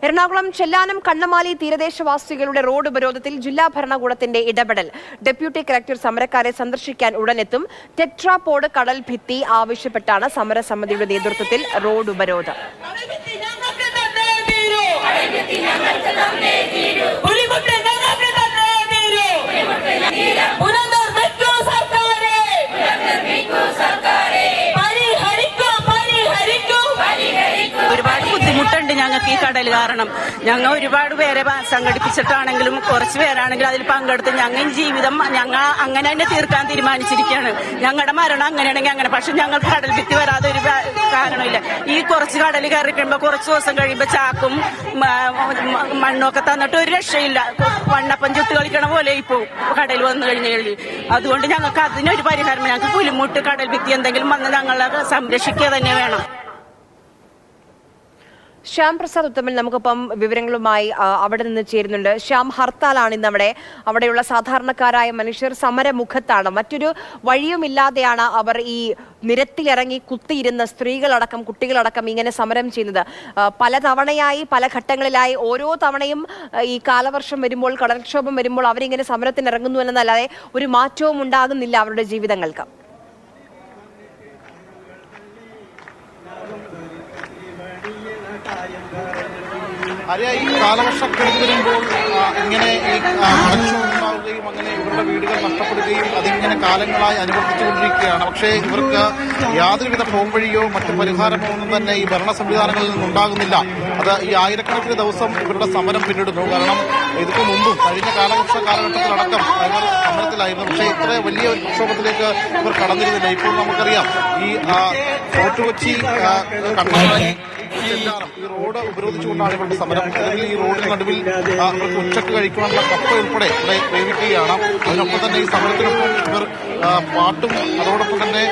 Ernakulam Chellanam Kannamaly തീരദേശവാസികളുടെ road ഉപരോധത്തിൽ ജില്ലാ ഭരണകൂടത്തിന്റെ ഇടപെടൽ. ഡെപ്യൂട്ടി കളക്ടർ സമരക്കാരെ സന്ദർശിക്കാൻ ഉടനെത്തും. ടെട്രാപോഡ് കടൽ ഭിത്തി ആവശ്യപ്പെട്ടാണ് സമരസമിതിയുടെ നേതൃത്വത്തിൽ റോഡ് ഉപരോധം. ബുദ്ധിമുട്ടുണ്ട് ഞങ്ങൾക്ക് ഈ കടൽ കാരണം. ഞങ്ങൾ ഒരുപാട് പേരെ സംഘടിപ്പിച്ചിട്ടാണെങ്കിലും കുറച്ച് പേരാണെങ്കിലും അതിൽ പങ്കെടുത്ത് ഞങ്ങൾ ജീവിതം ഞങ്ങൾ അങ്ങനെ തന്നെ തീർക്കാൻ തീരുമാനിച്ചിരിക്കുകയാണ്. ഞങ്ങളുടെ മരണം അങ്ങനെയാണെങ്കിൽ അങ്ങനെ. പക്ഷെ ഞങ്ങൾ കടൽ ഭിത്തി വരാതെ ഒരു കാരണമില്ല. ഈ കുറച്ച് കടൽ കയറി കഴിയുമ്പോൾ കുറച്ച് ദിവസം കഴിയുമ്പോൾ ചാക്കും മണ്ണൊക്കെ തന്നിട്ട് ഒരു രക്ഷയില്ല. വണ്ണപ്പം ചുട്ട് കളിക്കണ പോലെ ഇപ്പോൾ കടൽ വന്നു കഴിഞ്ഞാൽ അതുകൊണ്ട് ഞങ്ങൾക്ക് അതിനൊരു പരിഹാരം. ഞങ്ങൾക്ക് പുലിമുട്ട് കടൽ ഭിത്തി എന്തെങ്കിലും വന്ന് ഞങ്ങളെ സംരക്ഷിക്കുക തന്നെ വേണം. ശ്യാം പ്രസാദ് ഉത്തമൻ നമുക്കിപ്പം വിവരങ്ങളുമായി അവിടെ നിന്ന് ചേരുന്നുണ്ട്. ശ്യാം, ഹർത്താലാണ് ഇന്ന് അവിടെയുള്ള സാധാരണക്കാരായ മനുഷ്യർ സമരമുഖത്താണ്. മറ്റൊരു വഴിയുമില്ലാതെയാണ് അവർ ഈ നിരത്തിലിറങ്ങി കുത്തിയിരുന്ന സ്ത്രീകളടക്കം കുട്ടികളടക്കം ഇങ്ങനെ സമരം ചെയ്യുന്നത്. പലതവണയായി പല ഘട്ടങ്ങളിലായി ഓരോ തവണയും ഈ കാലവർഷം വരുമ്പോൾ കടൽക്ഷോഭം വരുമ്പോൾ അവരിങ്ങനെ സമരത്തിന് ഇറങ്ങുന്നു എന്നല്ലാതെ ഒരു മാറ്റവും ഉണ്ടാകുന്നില്ല അവരുടെ ജീവിതങ്ങൾക്ക്. ഈ കാലവർഷക്കെടുതി വരുമ്പോൾ ഇങ്ങനെ ഈ ഉണ്ടാവുകയും അങ്ങനെ ഇവരുടെ വീടുകൾ നഷ്ടപ്പെടുകയും അതിങ്ങനെ കാലങ്ങളായി അനുവർത്തിച്ചുകൊണ്ടിരിക്കുകയാണ്. പക്ഷേ ഇവർക്ക് യാതൊരുവിധ പോംവഴിയോ മറ്റു പരിഹാരമോ ഒന്നും തന്നെ ഈ ഭരണ സംവിധാനങ്ങളിൽ നിന്നുണ്ടാകുന്നില്ല. അത് ഈ ആയിരക്കണക്കിന് ദിവസം ഇവരുടെ സമരം പിന്നിടുന്നു. കാരണം ഇതിനു മുമ്പും കഴിഞ്ഞ കാലവർഷ കാലഘട്ടത്തിലടക്കം ഇവർ സമരത്തിലായിരുന്നു. പക്ഷേ ഇത്ര വലിയ ഒരു പ്രക്ഷോഭത്തിലേക്ക് ഇവർ കടന്നിരുന്നില്ല. ഇപ്പോൾ നമുക്കറിയാം ഈ ഫോർട്ട് കൊച്ചി കണ്ണമാലി ഈ റോഡ് ഉപരോധിച്ചുകൊണ്ടാണ് ഇവരുടെ സമരം. അല്ലെങ്കിൽ ഈ റോഡിന് നടുവിൽ ഇവർക്ക് ഉച്ചക്ക് കഴിക്കുവാനുള്ള കപ്പ ഉൾപ്പെടെ ഇവിടെ വേവിക്കുകയാണ്. അതിനൊപ്പം തന്നെ ഈ സമരത്തിനൊപ്പം ഇവർ പാട്ടും അതോടൊപ്പം തന്നെ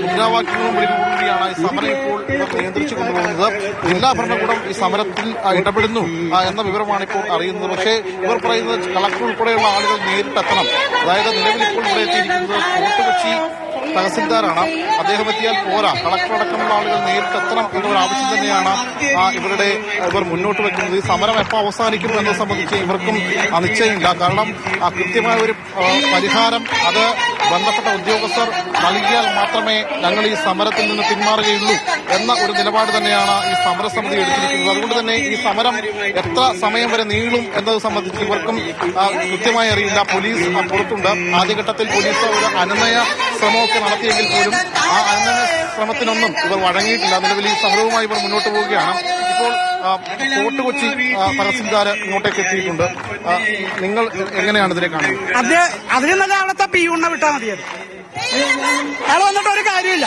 മുദ്രാവാക്യങ്ങളും വിളികൂടിയാണ് ഈ സമരം ഇപ്പോൾ ഇവർ നിയന്ത്രിച്ചു കൊണ്ടുപോകുന്നത്. ജില്ലാ ഭരണകൂടം ഈ സമരത്തിൽ ഇടപെടുന്നു എന്ന വിവരമാണ് ഇപ്പോൾ അറിയുന്നത്. പക്ഷേ ഇവർ പറയുന്നത് കളക്ടർ ഉൾപ്പെടെയുള്ള ആളുകൾ നേരിട്ടെത്തണം. അതായത് നിലവിൽ ഇപ്പോൾ ഇവിടെ എത്തിയിരിക്കുന്നത് ഫോർട്ട് കൊച്ചി തഹസിൽദാരാണ്. അദ്ദേഹം എത്തിയാൽ പോരാ, കളക്ടർ അടക്കമുള്ള ആളുകൾ നേരിട്ടെത്തണം എന്നൊരു ആവശ്യം തന്നെയാണ് ഇവർ മുന്നോട്ട് വെക്കുന്നത്. ഈ സമരം എപ്പോൾ അവസാനിക്കും എന്നത് സംബന്ധിച്ച് ഇവർക്കും നിശ്ചയമില്ല. കാരണം കൃത്യമായ ഒരു പരിഹാരം അത് ബന്ധപ്പെട്ട ഉദ്യോഗസ്ഥർ നൽകിയാൽ മാത്രമേ ഞങ്ങൾ ഈ സമരത്തിൽ നിന്ന് പിന്മാറുകയുള്ളൂ എന്ന ഒരു നിലപാട് തന്നെയാണ് ഈ സമരസമിതി എടുത്തിരിക്കുന്നത്. അതുകൊണ്ട് തന്നെ ഈ സമരം എത്ര സമയം വരെ നീളും എന്നത് സംബന്ധിച്ച് ഇവർക്കും കൃത്യമായി അറിയില്ല. പോലീസ് പുറത്തുണ്ട്. ആദ്യഘട്ടത്തിൽ പോലീസ് ഒരു അനുനയ ശ്രമമൊക്കെ നടത്തിയെങ്കിൽ പോലും ആ അനുനയ ശ്രമത്തിനൊന്നും ഇവർ വഴങ്ങിയിട്ടില്ല. നിലവിൽ ഈ സമരവുമായി ഇവർ മുന്നോട്ട് പോവുകയാണ്. ഇപ്പോൾ ഫോർട്ട് കൊച്ചി തഹസിൽദാർ ഇങ്ങോട്ടേക്ക് എത്തിയിട്ടുണ്ട്. നിങ്ങൾ എങ്ങനെയാണ് ഇതിനെ കാണുന്നത്? അതിന് നല്ല അവിടുത്തെ പിയൂണ്ണ വിട്ടാൽ മതിയത്. അയാൾ വന്നിട്ട് ഒരു കാര്യമില്ല,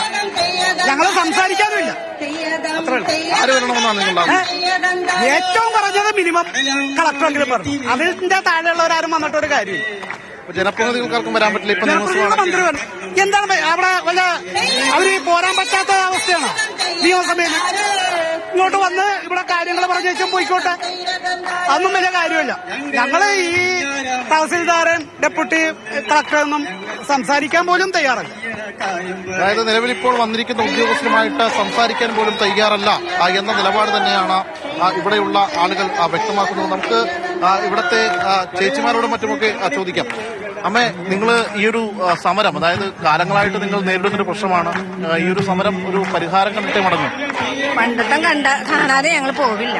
ഞങ്ങൾ സംസാരിക്കാനുമില്ല. ആര് വരണമെന്നാണ് നിങ്ങൾ? ഏറ്റവും കുറഞ്ഞത് മിനിമം കളക്ടറെങ്കിലും പറഞ്ഞു. അതിന്റെ താഴെയുള്ളവരാരും വന്നിട്ട് ഒരു കാര്യമില്ല. ജനപ്രതിനിധികൾക്കാർക്കും വരാൻ പറ്റില്ല. ഇപ്പൊ മന്ത്രി എന്താണ് അവിടെ വല്ല അവര് പോരാൻ പറ്റാത്ത അവസ്ഥയാണ്. നിയമസഭയിൽ ഇങ്ങോട്ട് വന്ന് ഇവിടെ കാര്യങ്ങൾ പറഞ്ഞു വെച്ചും പോയിക്കോട്ടെ, അതൊന്നും വലിയ കാര്യമില്ല. ഞങ്ങള് ഈ തഹസിൽദാരൻ ഡെപ്യൂട്ടി കളക്ടറൊന്നും സംസാരിക്കാൻ പോലും തയ്യാറല്ല. അതായത് നിലവിൽ ഇപ്പോൾ വന്നിരിക്കുന്ന ഉദ്യോഗസ്ഥരുമായിട്ട് സംസാരിക്കാൻ പോലും തയ്യാറല്ല എന്ന നിലപാട് തന്നെയാണ് ഇവിടെയുള്ള ആളുകൾ വ്യക്തമാക്കുന്നത്. നമുക്ക് ഇവിടത്തെ ചേച്ചിമാരോടും മറ്റുമൊക്കെ ചോദിക്കാം. അമ്മേ, നിങ്ങൾ ഈ ഒരു സമരം, അതായത് കാലങ്ങളായിട്ട് നിങ്ങൾ നേരിടുന്നൊരു പ്രശ്നമാണ്, ഈ ഒരു സമരം ഒരു പരിഹാരം കണ്ടിട്ടേ മടങ്ങും? പണ്ടത്തെ കാണാതെ ഞങ്ങൾ പോവില്ല.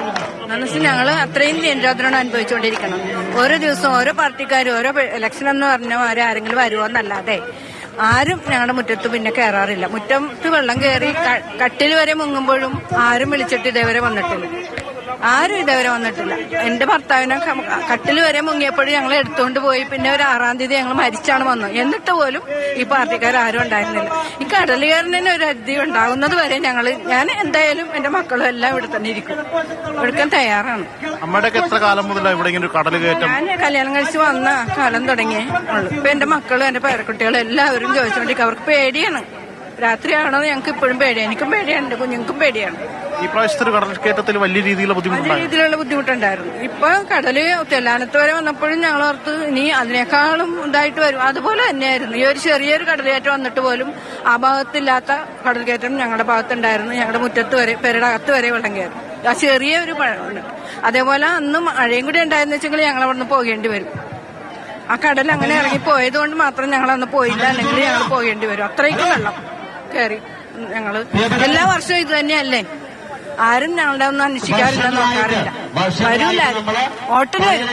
ഞങ്ങൾ അത്രയും നിരോധനം അനുഭവിച്ചുകൊണ്ടിരിക്കണം. ഓരോ ദിവസവും ഓരോ പാർട്ടിക്കാരും ഓരോ ഇലക്ഷൻ എന്ന് പറഞ്ഞ ആരെങ്കിലും വരുമോന്നല്ലാതെ ആരും ഞങ്ങളുടെ മുറ്റത്ത് പിന്നെ കയറാറില്ല. മുറ്റത്ത് വെള്ളം കയറി കട്ടിൽ വരെ മുങ്ങുമ്പോഴും ആരും വിളിച്ചിട്ട് ഇതേവരെ വന്നിട്ടില്ല. ആരും ഇതേവരെ വന്നിട്ടില്ല. എന്റെ ഭർത്താവിനെ കട്ടിൽ വരെ മുങ്ങിയപ്പോഴും ഞങ്ങൾ എടുത്തുകൊണ്ട് പോയി. പിന്നെ ഒരു 6-ാം തീയതി ഞങ്ങൾ മരിച്ചാണ് വന്നത്. എന്നിട്ട് പോലും ഈ പാർട്ടിക്കാരും ആയിരുന്നില്ല. ഈ കടലുകാരനെ ഒരു അതി ഉണ്ടാകുന്നത് വരെ ഞാൻ എന്തായാലും എന്റെ മക്കളും എല്ലാം ഇവിടെ തന്നെ ഇരിക്കും, എടുക്കാൻ തയ്യാറാണ്. അമ്മയുടെയൊക്കെ എത്ര കാലം മുതലാണ് ഇവിടെ ഇങ്ങനെ ഒരു കടൽ കയറ്റം? ഞാൻ കല്യാണം കഴിച്ച് വന്ന കാലം തുടങ്ങിയേ ഉള്ളൂ. ഇപ്പൊ എന്റെ മക്കളും എന്റെ പേരക്കുട്ടികളും എല്ലാവരും ചോദിച്ചോണ്ടിരിക്കും. അവർക്ക് പേടിയാണ്. രാത്രിയാണോ ഞങ്ങൾക്ക് ഇപ്പോഴും പേടിയാണ്. എനിക്കും പേടിയാണ്, എന്റെ കുഞ്ഞുങ്ങൾക്കും പേടിയാണ്. ഈ പ്രാവശ്യത്തെ കടൽക്കയറ്റത്തിൽ വലിയ രീതിയിലുള്ള ബുദ്ധിമുട്ടുണ്ടായിരുന്നു. ഇപ്പൊ കടല് തെല്ലാനത്ത് വരെ വന്നപ്പോഴും ഞങ്ങൾ ഓർത്ത് ഇനി അതിനേക്കാളും ഇതായിട്ട് വരും. അതുപോലെ തന്നെയായിരുന്നു. ഈ ഒരു ചെറിയൊരു കടൽക്കയറ്റം വന്നിട്ട് പോലും ആ ഭാഗത്തില്ലാത്ത കടൽക്കയറ്റം ഞങ്ങളുടെ ഭാഗത്തുണ്ടായിരുന്നു. ഞങ്ങളുടെ മുറ്റത്ത് വരെ, പെരയുടെ അകത്ത് വരെ വെള്ളം കയറും. ആ ചെറിയ ഒരു പഴമുണ്ട്. അതേപോലെ അന്ന് മഴയും കൂടി ഉണ്ടായെന്ന് വെച്ചെങ്കിൽ ഞങ്ങൾ അവിടെ നിന്ന് പോകേണ്ടി വരും. ആ കടൽ അങ്ങനെ ഇറങ്ങി പോയത് കൊണ്ട് മാത്രം ഞങ്ങൾ അന്ന് പോയില്ല, അല്ലെങ്കിൽ ഞങ്ങൾ പോകേണ്ടി വരും. അത്രയ്ക്കും വെള്ളം കയറി. ഞങ്ങള് എല്ലാ വർഷവും ഇത് തന്നെയല്ലേ, ആരും ഞങ്ങളുടെ ഒന്നും അന്വേഷിക്കാറില്ല, നോക്കാറില്ല. വരൂല, ഹോട്ടല് വരും.